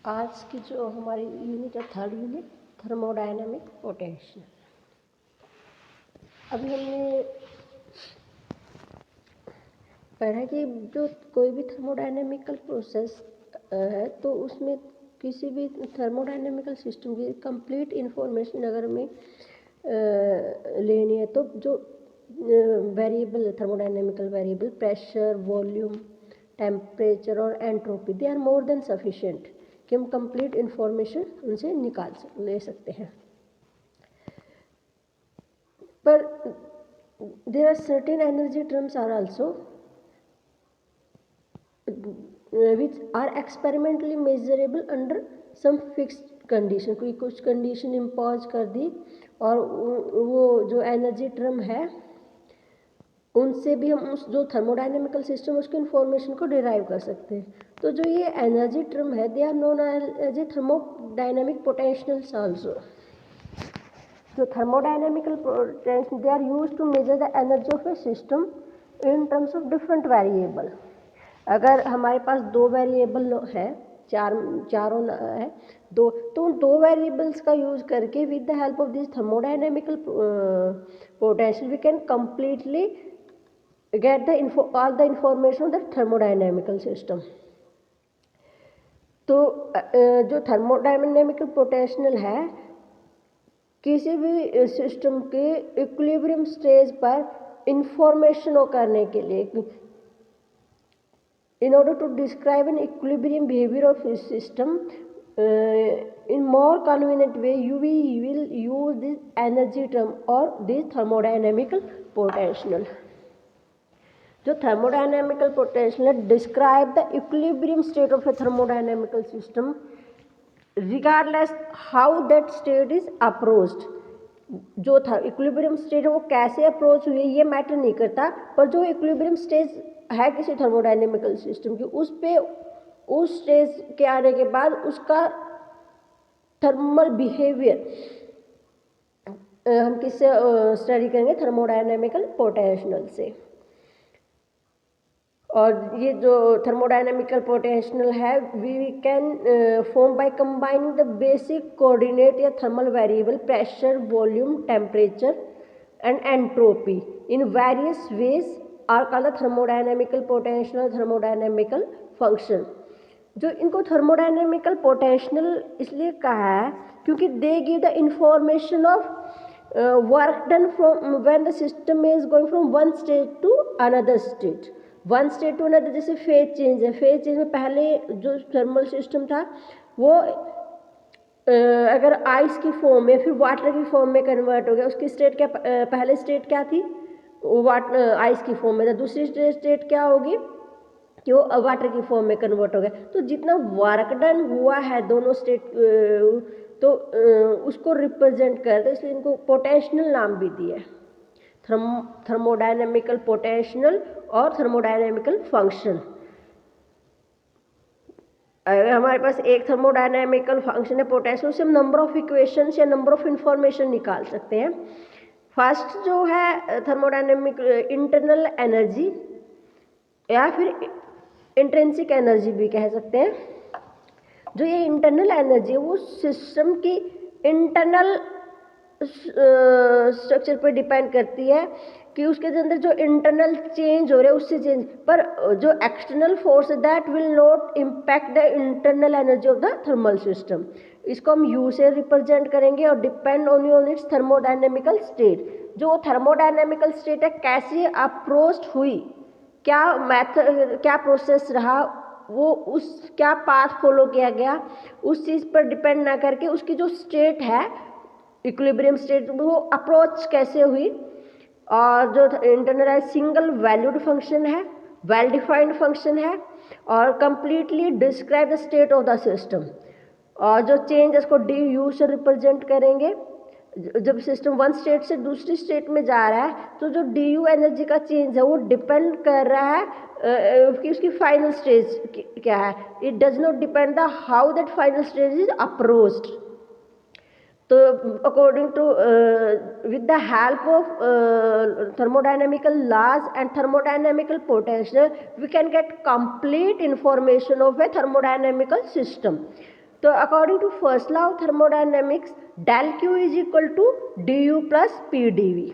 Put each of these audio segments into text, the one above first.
आज की जो हमारी यूनिट है थर्ड यूनिट थर्मोडायनामिक पोटेंशियल। अभी हमने पढ़ा कि जो कोई भी थर्मोडायनामिकल प्रोसेस है तो उसमें किसी भी थर्मोडायनामिकल सिस्टम की कंप्लीट इन्फॉर्मेशन अगर हमें लेनी है तो जो variable thermodynamical variable pressure, volume, temperature और entropy they are more than sufficient कि हम कंप्लीट इन्फॉर्मेशन उनसे ले सकते हैं। पर there are certain energy terms are also which are experimentally measurable under some fixed condition। कोई कुछ कंडीशन इम्पोज कर दी और वो जो एनर्जी टर्म है उनसे भी हम उस जो थर्मोडायनेमिकल सिस्टम उसकी इंफॉर्मेशन को डिराइव कर सकते हैं। तो जो ये एनर्जी टर्म है they are known as a thermodynamic potentials also. जो thermodynamical potential they are used to measure the energy of a system in terms of different variable. अगर हमारे पास दो वेरिएबल है, चारों है दो, तो उन दो वेरिएबल्स का यूज करके with the help of this thermodynamical potential we can completely get all the information of the thermodynamical system। तो जो थर्मोडायनेमिकल पोटेंशियल है किसी भी सिस्टम के इक्विलिब्रियम स्टेज पर इंफॉर्मेशन को करने के लिए in order to describe an equilibrium behavior of a system in more convenient way you will use this energy term or this thermodynamical potential। जो thermodynamical potential describe the equilibrium state of a thermodynamical system regardless how that state is approached. जो equilibrium state है वो कैसे approach हुई ये matter नहीं करता, पर जो इक्विलिब्रियम स्टेज है किसी थर्मोडायनेमिकल सिस्टम की उस स्टेज के आने के बाद उसका थर्मल बिहेवियर हम किससे स्टडी करेंगे, थर्मोडायनेमिकल पोटेंशियल से। और ये जो थर्मोडायनेमिकल पोटेंशियल है we can form by combining the basic coordinate या thermal variable pressure, volume, temperature and entropy in various ways are called the thermodynamical potential और थर्मोडायनेमिकल फंक्शन। जो इनको थर्मोडायनेमिकल पोटेंशियल इसलिए कहा है क्योंकि they give the information of work done from when the system is going from one state to another state. One state to another जैसे phase change है, phase change में पहले जो थर्मल सिस्टम था वो अगर आइस की फॉर्म में फिर वाटर की फॉर्म में कन्वर्ट हो गया, उसकी स्टेट क्या पहले स्टेट क्या थी, वाटर आइस की फॉर्म में था, दूसरी स्टेट क्या होगी कि वो वाटर की फॉर्म में कन्वर्ट हो गया। तो जितना वर्क डन हुआ है दोनों स्टेट तो उसको रिप्रेजेंट करते, इसलिए इनको पोटेंशियल नाम भी दिया है, थर्मोडायनेमिकल पोटेंशियल और थर्मोडायनेमिकल फंक्शन। अगर हमारे पास एक थर्मोडायनेमिकल फंक्शन है पोटेंशियल, उससे हम नंबर ऑफ इक्वेशंस या नंबर ऑफ इंफॉर्मेशन निकाल सकते हैं। फर्स्ट जो है थर्मोडायनेमिक इंटरनल एनर्जी या फिर इंट्रिंसिक एनर्जी भी कह सकते हैं। जो ये इंटरनल एनर्जी है वो सिस्टम की इंटरनल स्ट्रक्चर पर डिपेंड करती है कि उसके अंदर जो इंटरनल चेंज हो रहे हैं उससे चेंज, पर जो एक्सटर्नल फोर्स है that will not impact the internal energy of the thermal system. इसको हम यू से रिप्रेजेंट करेंगे और depend on it's thermodynamical state. जो थर्मोडायनेमिकल स्टेट है कैसे अप्रोच हुई, क्या मेथड क्या प्रोसेस रहा, वो उस क्या पाथ फॉलो किया गया, उस चीज़ पर डिपेंड ना करके उसकी जो स्टेट है इक्विलिब्रियम स्टेट वो अप्रोच कैसे हुई। और जो इंटरनल सिंगल वैल्यूड फंक्शन है, वेल डिफाइंड फंक्शन है और completely describe the state of the system. और जो चेंज इसको डी यू से रिप्रेजेंट करेंगे। जब सिस्टम वन स्टेट से दूसरी स्टेट में जा रहा है तो जो डी यू एनर्जी का चेंज है वो डिपेंड कर रहा है कि उसकी फाइनल स्टेज क्या है। It does not depend the how that final stage is approached. तो according to with the help of thermodynamical laws and thermodynamical potential we can get complete information of a thermodynamical system। तो according to first law of thermodynamics del Q is equal to D U plus P D V,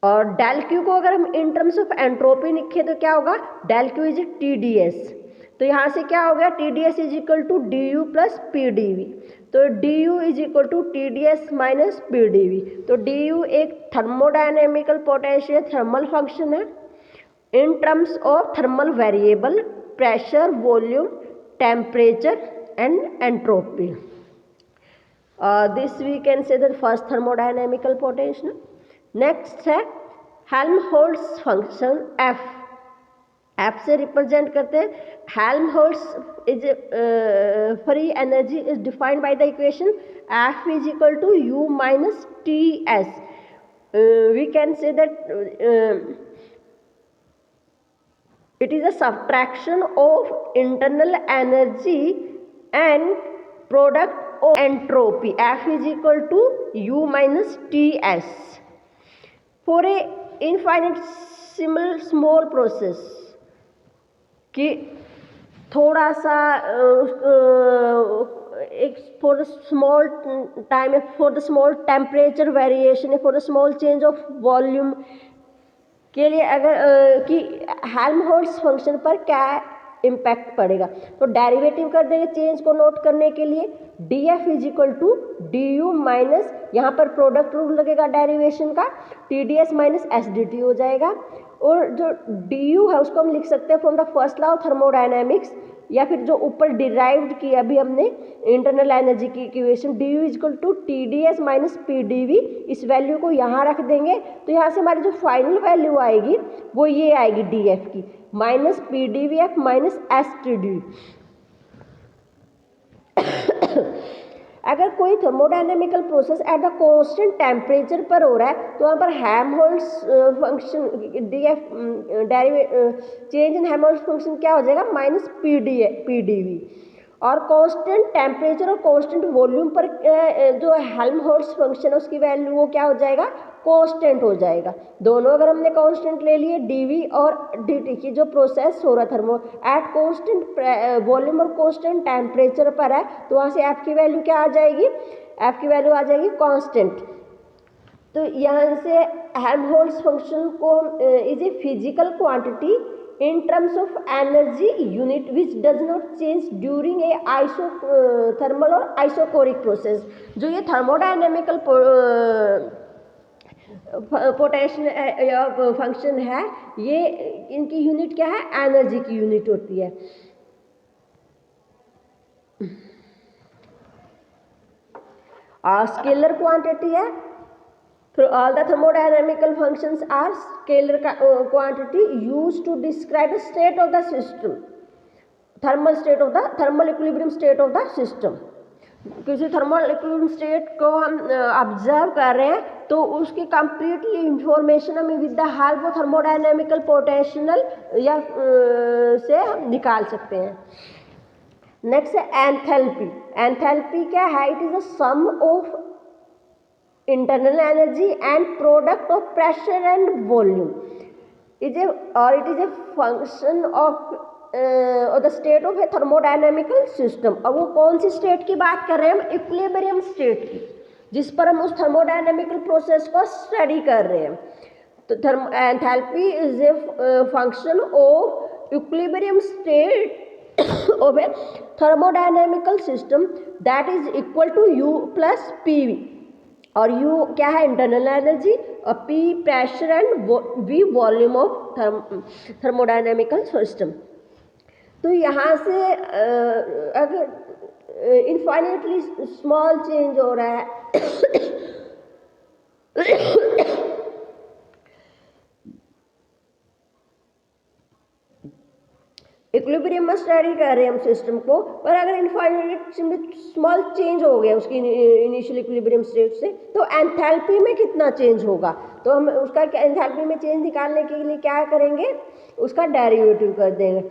और del Q को अगर हम इन terms of entropy लिखें तो क्या होगा, del Q is T D S. तो यहाँ से क्या हो गया, T D S is equal to D U plus P D V. तो D U is equal to T D S minus P D V. तो डी यू एक thermodynamical potential thermal function है in terms of thermal variable pressure, volume, temperature and entropy. This we can say the first thermodynamical potential. Next है Helmholtz function F. F से represent करते हैं Helmholtz is free energy is defined by the equation F is equal to U minus T S. We can say that it is a subtraction of internal energy and product of entropy. F is equal to U minus Ts. For a infinitesimal small process कि थोड़ा सा एक for the small time, for the small temperature variation, for the small change of volume के लिए अगर कि Helmholtz function पर क्या इम्पैक्ट पड़ेगा, तो डेरिवेटिव कर देंगे चेंज को नोट करने के लिए। D F is equal to D U minus, यहाँ पर प्रोडक्ट रूल लगेगा डेरिवेशन का, T D S minus S D T हो जाएगा। और जो डी यू है उसको हम लिख सकते हैं from the first law of thermodynamics, या फिर जो ऊपर डिराइव्ड की अभी हमने इंटरनल एनर्जी की equation D U is equal to T D S minus P D V, इस वैल्यू को यहाँ रख देंगे। तो यहाँ से हमारी जो फाइनल वैल्यू आएगी वो ये आएगी डी एफ की minus P D V F minus S T D. अगर कोई thermodynamical process at the constant temperature पर हो रहा है तो वहाँ पर Helmholtz function D F change in Helmholtz function क्या हो जाएगा, माइनस पी डी वी। और कांस्टेंट टेम्परेचर और कांस्टेंट वॉल्यूम पर जो हेल्महोल्ट्ज फंक्शन है उसकी वैल्यू वो क्या हो जाएगा, कांस्टेंट हो जाएगा। दोनों अगर हमने कांस्टेंट ले लिए डीवी और डीटी की, जो प्रोसेस हो रहा है थर्मो एट कांस्टेंट वॉल्यूम और कांस्टेंट टेम्परेचर पर है, तो वहाँ से एफ की वैल्यू क्या आ जाएगी, एफ की वैल्यू आ जाएगी कांस्टेंट। तो यहाँ से हेल्महोल्ट्ज फंक्शन को is a physical quantity in terms of energy unit which does not change during a isothermal or isochoric process। जो ये थर्मोडायनेमिकल पोटेंशियल या फंक्शन है, ये इनकी यूनिट क्या है, एनर्जी की यूनिट होती है। और स्केलर क्वांटिटी है, all the thermodynamical functions are scalar quantity used to describe the state of the system, thermal equilibrium state of the system। किसी थर्मल इक्विलिब्रियम स्टेट को हम ऑब्जर्व कर रहे हैं तो उसकी कंप्लीटली इंफॉर्मेशन हम with the help of thermodynamical potential या से हम निकाल सकते हैं। नेक्स्ट है एंथैल्पी। एंथैल्पी क्या है, it is a sum of internal energy and product of pressure and volume it is a function of the state of a thermodynamical system। अब वो कौन सी स्टेट की बात कर रहे हैं हम, इक्विलिब्रियम स्टेट की, जिस पर हम उस थर्मोडायनेमिकल प्रोसेस को स्टडी कर रहे हैं। तो enthalpy is a function of equilibrium state of a thermodynamical system that is equal to U plus P V. और U क्या है, इंटरनल एनर्जी, और P pressure and V volume of thermodynamical system. तो यहाँ से अगर इनफाइनाइटली स्मॉल चेंज हो रहा है इक्विलिब्रियम में स्टडी कर रहे हैं हम सिस्टम को, पर अगर इनफाइनाइट स्मॉल चेंज हो गया उसकी इनिशियल इक्विलिब्रियम स्टेट से, तो एंथैल्पी में कितना चेंज होगा। तो हम उसका एंथैल्पी में चेंज निकालने के लिए क्या करेंगे, उसका डेरिवेटिव कर देंगे।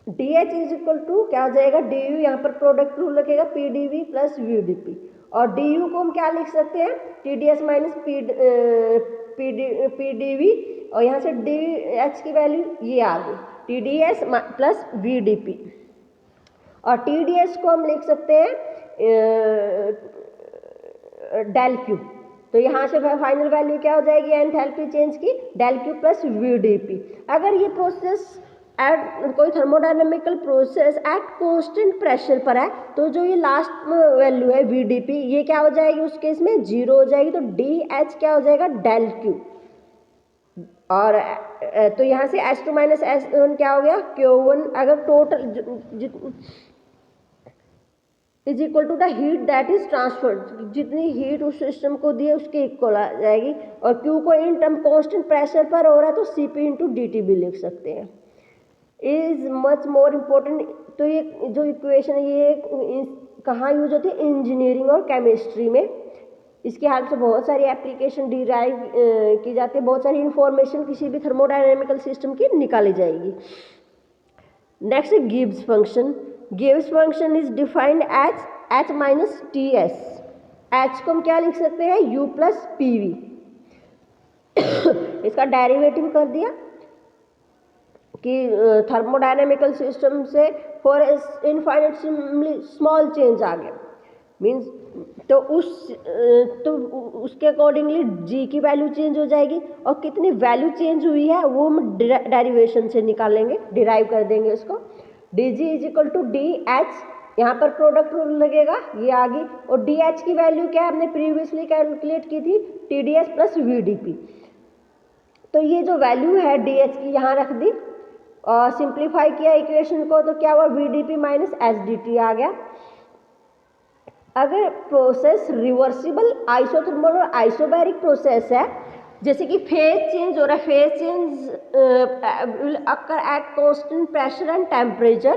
D H is equal to क्या हो जाएगा, डी यू, यहाँ पर प्रोडक्ट रूल रखेगा P D V plus V D P, और डी यू को हम क्या लिख सकते हैं, T D S minus P D V, और यहाँ से डी एच की वैल्यू ये आ गई T D S plus V D P. और TdS को हम लिख सकते हैं डेल क्यू। तो यहाँ से फाइनल वैल्यू क्या हो जाएगी एंथैल्पी चेंज की, डेल क्यू प्लस VdP। अगर ये प्रोसेस एट कोई thermodynamical process at constant pressure पर है तो जो ये लास्ट वैल्यू है VdP ये क्या हो जाएगी उस केस में 0 हो जाएगी। तो DH क्या हो जाएगा डेल क्यू। और तो यहाँ से S2 माइनस S1 क्या हो गया Q1। अगर total is equal to the heat that is transferred, जितनी हीट उस सिस्टम को दी है उसके इक्वल आ जाएगी। और Q को इन टर्म कांस्टेंट प्रेशर पर हो रहा है तो Cp इंटू dt भी लिख सकते हैं। Is much more important. तो ये जो इक्वेशन है ये कहाँ यूज होती है इंजीनियरिंग और केमिस्ट्री में। इसके हेल्प से बहुत सारी एप्लीकेशन डिराइव की जाती है, बहुत सारी इंफॉर्मेशन किसी भी थर्मोडायनेमिकल सिस्टम की निकाली जाएगी। Next Gibbs function. Gibbs function is defined as H minus TS। H को हम क्या लिख सकते हैं U प्लस PV। इसका डेरिवेटिव कर दिया कि थर्मोडायनेमिकल सिस्टम से फॉर इनफाइनाइटली स्मॉल चेंज आ गया मीन्स तो उसके अकॉर्डिंगली G की वैल्यू चेंज हो जाएगी और कितनी वैल्यू चेंज हुई है वो हम डेरिवेशन से निकालेंगे, डिराइव कर देंगे उसको। dG is equal to DH, यहाँ पर प्रोडक्ट रूल लगेगा ये आ गई। और DH की वैल्यू क्या है हमने प्रीवियसली कैलकुलेट की थी TdS प्लस VdP। तो ये जो वैल्यू है DH की यहाँ रख दी और सिंप्लीफाई किया इक्वेशन को तो क्या हुआ VdP माइनस SdT आ गया। अगर प्रोसेस रिवर्सिबल आइसोथर्मल और आइसोबैरिक प्रोसेस है जैसे कि फेज चेंज हो रहा है, phase change will occur at constant pressure and temperature,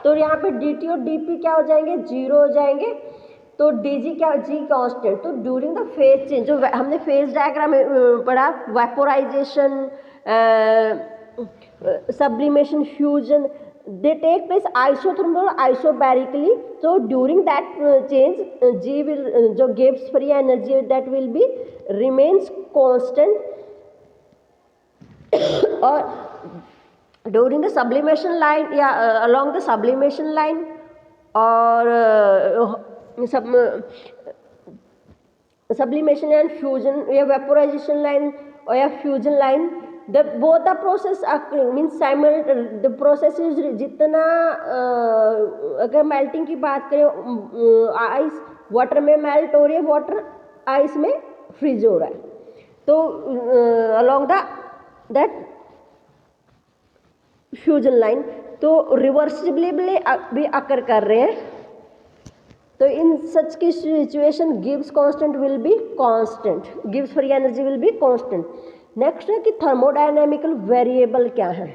तो यहाँ पे DT और DP क्या हो जाएंगे 0 हो जाएंगे। तो DG क्या G कांस्टेंट। तो ड्यूरिंग द फेज चेंज जो हमने फेज डायग्राम में पढ़ा vaporisation sublimation fusion they take place isothermal or isobarically. So during that change G will जो Gibbs free energy that will be remains constant or during the sublimation line या along the sublimation line or sublimation and fusion या vaporization line or या fusion line the both the process occurring means the process is जितना अगर melting की बात करें ice water में melt हो रही है, वाटर आइस में फ्रीज हो रहा है। तो along that फ्यूजन लाइन तो रिवर्सिबली भी अकर कर रहे हैं। तो इन सच की situation Gibbs constant will be constant, Gibbs free energy will be constant. Next है कि थर्मोडायनेमिकल वेरिएबल क्या है।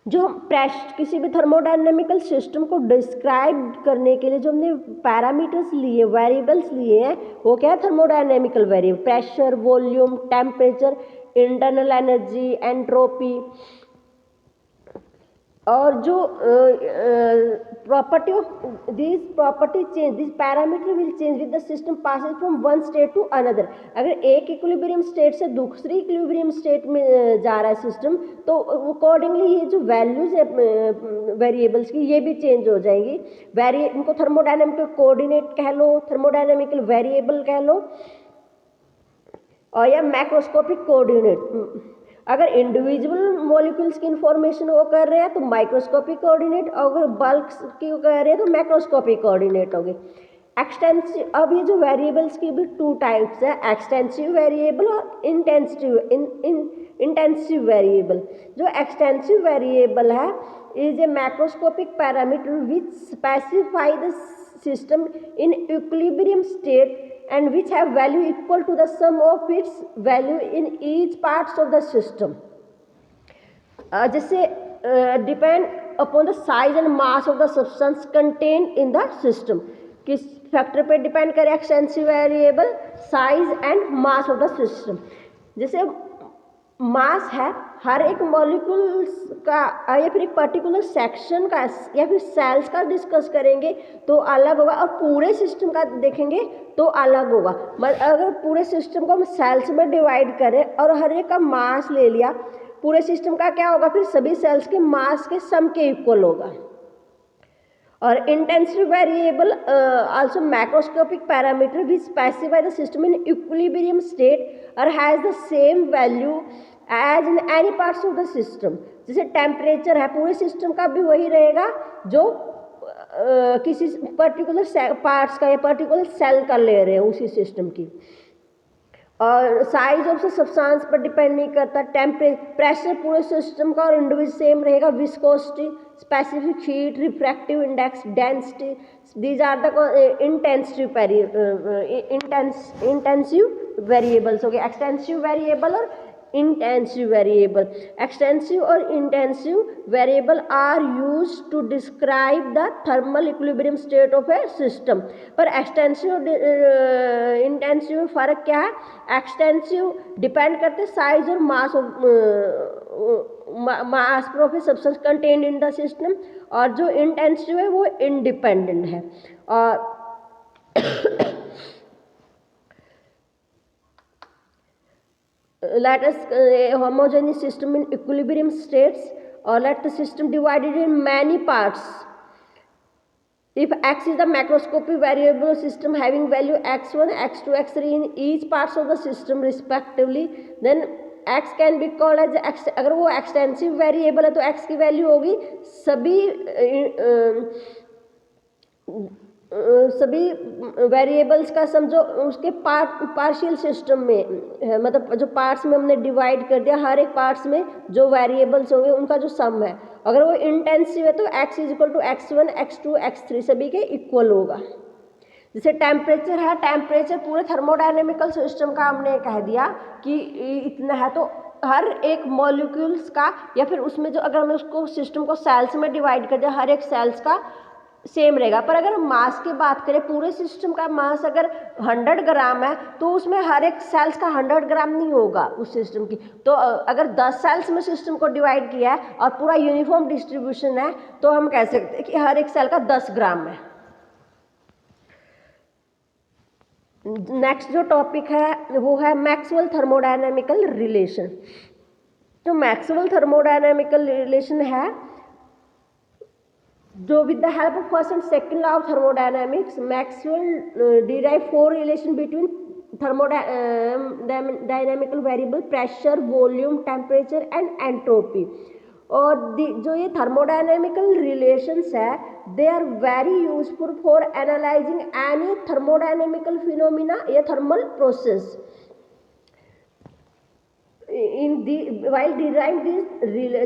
जो हम किसी भी थर्मोडायनेमिकल सिस्टम को डिस्क्राइब करने के लिए जो हमने पैरामीटर्स लिए, वेरिएबल्स लिए हैं वो क्या है thermodynamical variable. Pressure, volume, temperature, internal energy, entropy. और जो property of property change this parameter will change with the system passes from one state to another. अगर एक इक्विलिब्रियम स्टेट से दूसरी इक्विलिब्रियम स्टेट में जा रहा है सिस्टम तो अकॉर्डिंगली ये जो वैल्यूज है वेरिएबल्स की ये भी चेंज हो जाएंगी। इनको थर्मोडायनेमिकल कोऑर्डिनेट कह लो, थर्मोडायनेमिकल वेरिएबल कह लो और या मैक्रोस्कोपिक कोऑर्डिनेट। अगर इंडिविजुअल मॉलिक्यूल्स की इंफॉर्मेशन वो कर रहे हैं तो माइक्रोस्कोपिक कोऑर्डिनेट, और अगर बल्क की कर रहे हैं तो मैक्रोस्कोपिक कोऑर्डिनेट होंगे। एक्सटेंसिव, अब ये जो वेरिएबल्स की भी टू टाइप्स है, एक्सटेंसिव वेरिएबल और इंटेंसिव वेरिएबल। जो एक्सटेंसिव वेरिएबल है is a macroscopic parameter which specify the system in equilibrium state and which have value equal to the sum of its value in each parts of the system. जैसे depend upon the size and mass of the substance contained in the system. किस factor पे depend करे extensive variable, size and mass of the system. जैसे मास है हर एक molecules का या फिर एक पर्टिकुलर सेक्शन का या फिर सेल्स का डिस्कस करेंगे तो अलग होगा और पूरे सिस्टम का देखेंगे तो अलग होगा। अगर पूरे सिस्टम को हम सेल्स में डिवाइड करें और हर एक का मास ले लिया, पूरे सिस्टम का क्या होगा फिर सभी सेल्स के मास के सम के इक्वल होगा। or intensive variable, also macroscopic parameter which specify the system in equilibrium state or has the same value as in any parts of the system. जैसे टेम्परेचर है, पूरे सिस्टम का भी वही रहेगा जो किसी पर्टिकुलर पार्ट्स का या पर्टिकुलर सेल का ले रहे हैं उसी सिस्टम की। और साइज ऑफ सब्सटेंस पर डिपेंड नहीं करता, प्रेशर पूरे सिस्टम का और इंडिविजुअल सेम रहेगा, viscosity, specific heat, refractive index, density, these are the intensive variables हो गए। एक्सटेंसिव वेरिएबल और intensive variable. Extensive or intensive variable are used to describe the thermal equilibrium state of a system. पर extensive और intensive में फ़र्क क्या है? Extensive depend करते size और mass of a substance contained in the system, और जो intensive है वो independent है। और let us a homogeneous system in equilibrium states, or let the system divided in many parts. If x is the macroscopic variable system having value x1, x2, x3 in each parts of the system respectively, then x can be called as x। अगर वो extensive variable है तो x की value होगी सभी variables का समझो उसके पार्शियल सिस्टम में है, मतलब जो पार्ट्स में हमने डिवाइड कर दिया, हर एक पार्ट्स में जो वेरिएबल्स होंगे उनका जो सम है, अगर वो इंटेंसिव है तो x is equal to x1, x2, x3 सभी के इक्वल होगा। जैसे टेम्परेचर है, टेम्परेचर पूरे थर्मोडायनेमिकल सिस्टम का हमने कह दिया कि इतना है, तो हर एक मॉलिक्यूल्स का या फिर उसमें जो अगर हमें उसको सिस्टम को सेल्स में डिवाइड कर दिया, हर एक सेल्स का सेम रहेगा। पर अगर मास की बात करें, पूरे सिस्टम का मास अगर 100 ग्राम है तो उसमें हर एक सेल्स का 100 ग्राम नहीं होगा उस सिस्टम की। तो अगर 10 सेल्स में सिस्टम को डिवाइड किया है और पूरा यूनिफॉर्म डिस्ट्रीब्यूशन है तो हम कह सकते हैं कि हर एक सेल का 10 ग्राम है। नेक्स्ट जो टॉपिक है वो है मैक्सवेल थर्मोडायनेमिकल रिलेशन। तो मैक्सवेल थर्मोडायनेमिकल रिलेशन है जो with the help of first and second law of thermodynamics, Maxwell derived 4 relation between thermodynamical variable pressure, volume, temperature and entropy। और जो ये thermodynamical relations है, they are very useful for analyzing any thermodynamical phenomena या thermal process। while deriving these,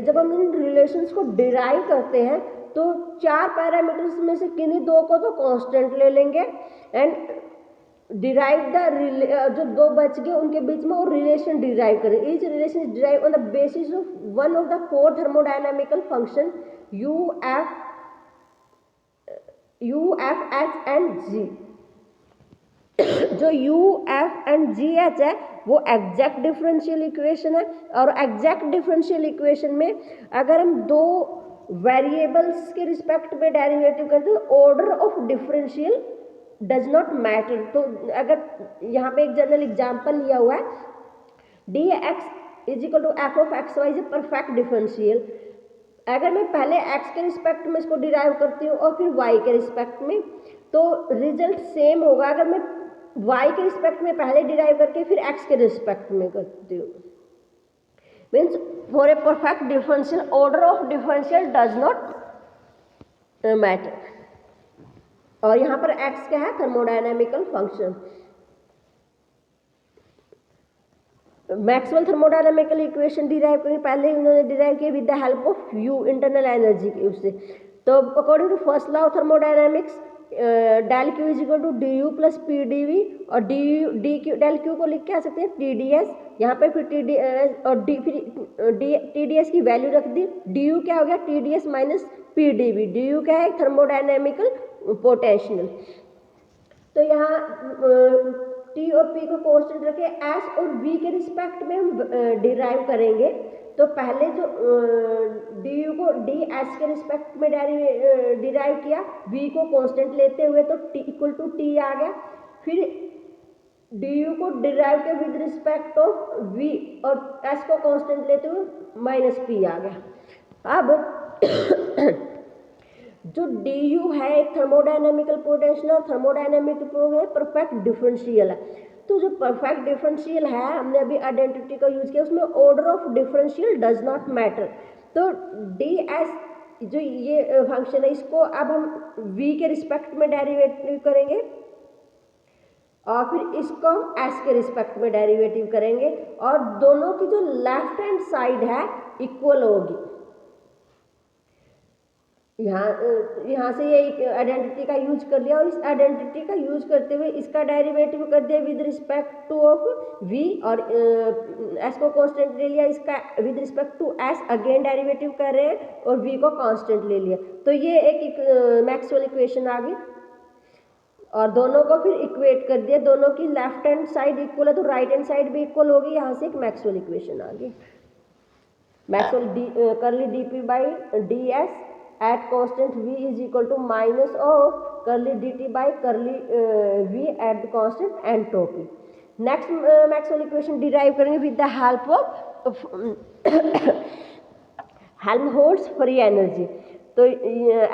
जब हम इन relations को derive करते हैं तो 4 पैरामीटर्स में से किन्हीं 2 को तो कांस्टेंट ले लेंगे एंड डिराइव द जो 2 बच गए उनके बीच में और रिलेशन डिराइव करें। Each relation is derive on the basis of one of the 4 thermodynamical function U, F, H and G। जो U, F and G, H है वो एग्जैक्ट डिफरेंशियल इक्वेशन है, और एग्जैक्ट डिफरेंशियल इक्वेशन में अगर हम 2 variables के रिस्पेक्ट में डेरिवेटिव करते हैं, order of differential does not matter. तो अगर यहाँ पे एक जनरल एग्जांपल लिया हुआ है, dx is equal to F of X Y is perfect differential. अगर मैं पहले x के रिस्पेक्ट में इसको डिराइव करती हूँ और फिर y के रिस्पेक्ट में, तो रिजल्ट सेम होगा अगर मैं y के रिस्पेक्ट में पहले डिराइव करके फिर x के रिस्पेक्ट में करती हूँ। Means for a perfect differential, order of differential does not matter। और यहाँ पर x क्या है? Thermodynamical function. Maxwell thermodynamical equation derive करेंगे, पहले उन्होंने डिराइव किया with the help of U, internal energy के उससे। तो according to first law of thermodynamics, del Q is equal to D U plus P D V, और D Q del Q को लिख के आ सकते हैं टी डी एस, यहाँ पर फिर टी डी एस और टी डी एस की वैल्यू रख दी। डी यू क्या हो गया? T D S minus P D V. D U क्या है? Thermodynamical potential. तो यहाँ टी और पी को कांस्टेंट रखे, एस और वी के रिस्पेक्ट में हम डिराइव करेंगे। तो पहले जो डी यू को डी एस के रिस्पेक्ट में डिराइव किया, वी को कांस्टेंट लेते हुए तो टी इक्वल टू टी आ गया। फिर डी यू को डिराइव किया विद रिस्पेक्ट ऑफ वी और एस को कांस्टेंट लेते हुए माइनस पी आ गया। अब जो डी यू है एक थर्मोडायनेमिकल पोटेंशियल और थर्मोडायनेमिक परफेक्ट डिफरेंशियल है। तो जो परफेक्ट डिफरेंशियल है हमने अभी आइडेंटिटी का यूज किया, उसमें order of differential does not matter. तो डी एस जो ये फंक्शन है इसको अब हम v के रिस्पेक्ट में डेरिवेटिव करेंगे और फिर इसको हम s के रिस्पेक्ट में डेरिवेटिव करेंगे और दोनों की जो लेफ्ट हैंड साइड है इक्वल होगी। यहाँ से ये आइडेंटिटी का यूज कर लिया और इस आइडेंटिटी का यूज करते हुए इसका डेरिवेटिव कर दिया with respect to of v और s को कांस्टेंट ले लिया, इसका with respect to s again derivative कर रहे हैं और v को कांस्टेंट ले लिया। तो ये एक मैक्सवेल इक्वेशन आ गई और दोनों को फिर इक्वेट कर दिया, दोनों की लेफ्ट हैंड साइड इक्वल है तो राइट हैंड साइड भी इक्वल होगी। यहाँ से एक मैक्सवेल इक्वेशन आ गई। मैक्सवेल करली D P by D S at constant v is equal to minus of curly dt by curly v at the constant entropy. Next Maxwell equation derive करेंगे with the help of Helmholtz free energy। तो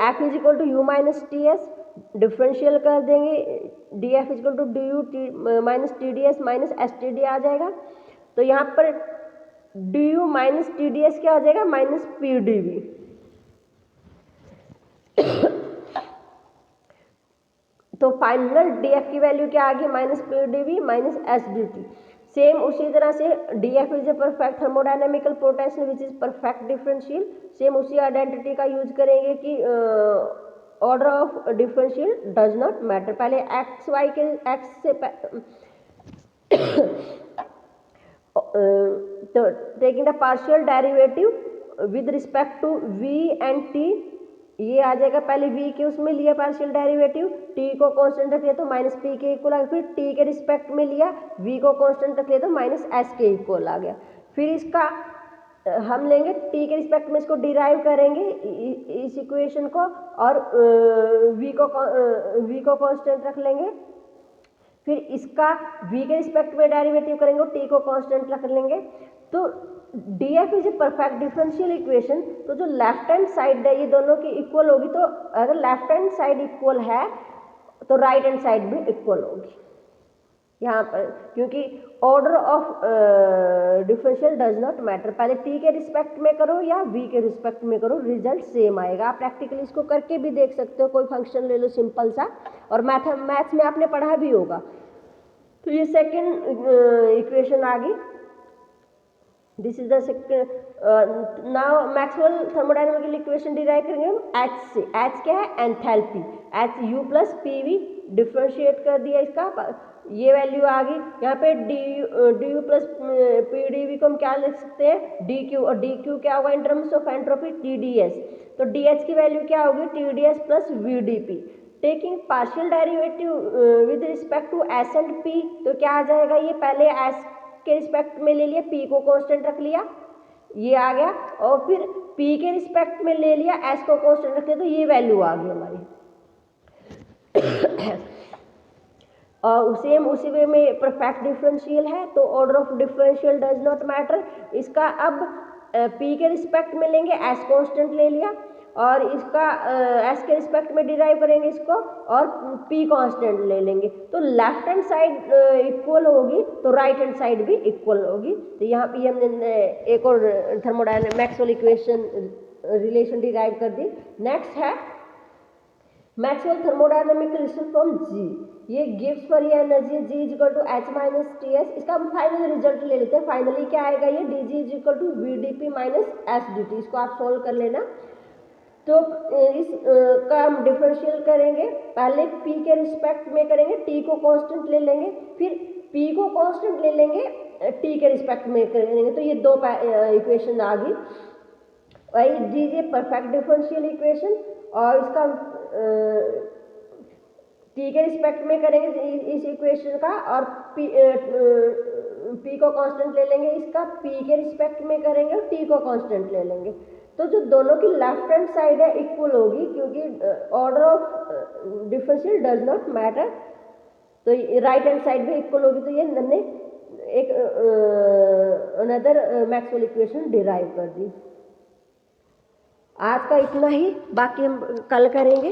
f is equal to u minus ts differential कर देंगे, D F is equal to D U minus T D S minus S T D आ जाएगा। तो यहाँ पर D U minus T D S क्या आ जाएगा, माइनस पी डी वी। तो फाइनल डीएफ की वैल्यू क्या आ गई, minus P D V minus S D T. Same उसी तरह से DF is a perfect thermodynamical potential which is perfect differential. Same उसी आइडेंटिटी का यूज करेंगे कि order of differential does not matter. पहले एक्स वाई के एक्स से तो taking the partial derivative with respect to V and T, ये आ जाएगा। पहले v के उसमें लिया पार्शियल डेरिवेटिव, t को कांस्टेंट रख लिया तो माइनस पी के इक्वल आ गया। फिर t के रिस्पेक्ट में लिया, v को कांस्टेंट रख लिया तो माइनस एस के इक्वल आ गया। फिर इसका हम लेंगे t के रिस्पेक्ट में इसको डिराइव करेंगे इस इक्वेशन को और v को कांस्टेंट रख लेंगे। फिर इसका v के रिस्पेक्ट में डेरिवेटिव करेंगे और t को कांस्टेंट रख लेंगे। तो df is a perfect differential equation. तो जो लेफ्ट हैंड साइड है ये दोनों की इक्वल होगी। तो अगर लेफ्ट हैंड साइड इक्वल है तो राइट हैंड साइड भी इक्वल होगी यहाँ पर, क्योंकि order of differential does not matter. पहले t के रिस्पेक्ट में करो या v के रिस्पेक्ट में करो, रिजल्ट सेम आएगा। आप प्रैक्टिकली इसको करके भी देख सकते हो। कोई फंक्शन ले लो सिंपल सा, और मैथ्स में आपने पढ़ा भी होगा। तो ये सेकेंड इक्वेशन आ गई। This is the second. Now Maxwell thermodynamical equation derive करेंगे हम एच से। एच क्या है, enthalpy. H U plus P V differentiate कर दिया इसका, ये वैल्यू आ गई। यहाँ पे D U plus P D V को हम क्या लिख सकते हैं, डी क्यू, और डी क्यू क्या होगा in terms of entropy, T D S. तो डी एच की वैल्यू क्या होगी, T D S plus V D P. Taking partial derivative with respect to S and P, तो क्या आ जाएगा, ये पहले एस के रिस्पेक्ट में ले लिया, p को कांस्टेंट रख लिया, ये आ गया। और फिर p के रिस्पेक्ट में ले लिया, s को कांस्टेंट रख लिया, तो ये वैल्यू आ गई हमारी। और सेम उसी वे में परफेक्ट डिफरेंशियल है तो order of differential does not matter. इसका अब p के रिस्पेक्ट में लेंगे, s कांस्टेंट ले लिया, और इसका s के रिस्पेक्ट में डिराइव करेंगे इसको और p कांस्टेंट ले लेंगे। तो लेफ्ट हैंड साइड इक्वल होगी तो राइट हैंड साइड भी इक्वल होगी। तो यहाँ पे हमने एक और thermodynamic Maxwell equation relation derive कर दी। नेक्स्ट है Maxwell thermodynamic relation from G. ये गिव्स फॉर ये energy g is equal to H minus T S. इसका हम फाइनल रिजल्ट ले लेते हैं। फाइनली क्या आएगा, ये D G is equal to V D P minus S D T. इसको आप सोल्व कर लेना। तो इस का हम डिफरेंशियल करेंगे, पहले p के रिस्पेक्ट में करेंगे, t को कांस्टेंट ले लेंगे, फिर p को कांस्टेंट ले लेंगे, t के रिस्पेक्ट में करेंगे। तो ये दो इक्वेशन आ गई। वही दीजिए परफेक्ट डिफरेंशियल इक्वेशन, और इसका t के रिस्पेक्ट में करेंगे इस इक्वेशन का, और p को कांस्टेंट ले लेंगे, इसका p के रिस्पेक्ट में करेंगे और t को कांस्टेंट ले लेंगे। तो जो दोनों की लेफ्ट हैंड साइड है इक्वल होगी, क्योंकि order of differential does not matter. तो राइट हैंड साइड भी इक्वल होगी। तो ये हमने एक अनदर मैक्सवेल इक्वेशन डिराइव कर दी। आज का इतना ही, बाकी हम कल करेंगे।